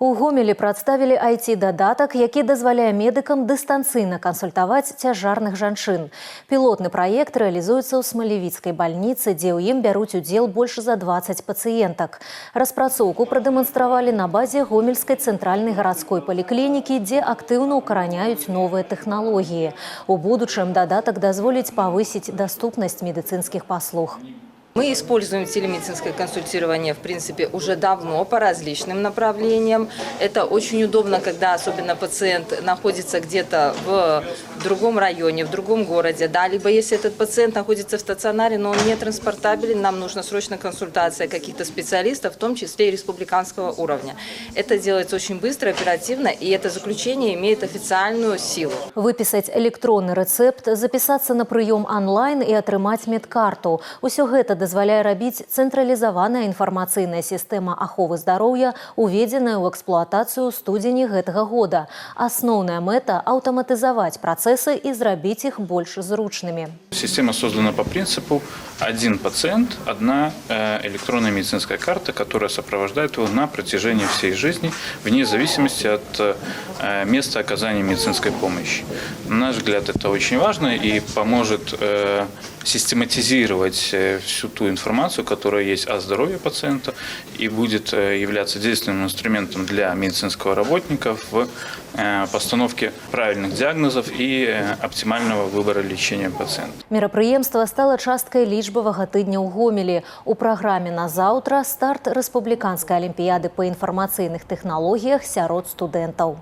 У Гомелі прадставілі IT-дадатак, які дазваляе медыкам дыстанцыйна кансультаваць цяжарных жанчын. Пілотны праект рэалізуецца ў Смалевіцкай бальніцы, дзе ў ім бяруць удзел больш за 20 пацыентак. Распрацоўку прадэманстравалі на базе Гомельскай цэнтральнай гарадской паліклінікі, дзе актыўна ўкараняюць новыя тэхналогіі. У будучым дадатак дазволіць павысіць даступнасць медыцынскіх паслуг. Мы используем телемедицинское консультирование, в принципе, уже давно по различным направлениям. Это очень удобно, когда особенно пациент находится где-то в другом районе, в другом городе. Да, либо если этот пациент находится в стационаре, но он не транспортабелен, нам нужна срочно консультация каких-то специалистов, в том числе и республиканского уровня. Это делается очень быстро, оперативно, и это заключение имеет официальную силу. Выписать электронный рецепт, записаться на прыём онлайн и атрымаць медкарту. Усё гэта дазваляе рабіць цэнтралізаваная інфармацыйная сістэма аховы здароўя, уведзеная ў эксплуатацыю ў студзені гэтага года. Асноўная мэта – аўтаматызаваць працэсы и зрабіць іх больш зручнымі. Система создана по принципу один пациент, одна электронная медицинская карта, которая сопровождает его на протяжении всей жизни, вне зависимости от места оказания медицинской помощи. На наш взгляд, это очень важно и поможет систематизировать всю ту информацию, которая есть о здоровье пациента, и будет являться действенным инструментом для медицинского работника в постановке правильных диагнозов и оптимального выбора лечения пациента. Мерапрыемства стала часткай лічбавага тыдня ў Гомелі. У праграме на заўтра старт рэспубліканскай алімпіяды па інфармацыйных тэхналогіях сярод студэнтаў.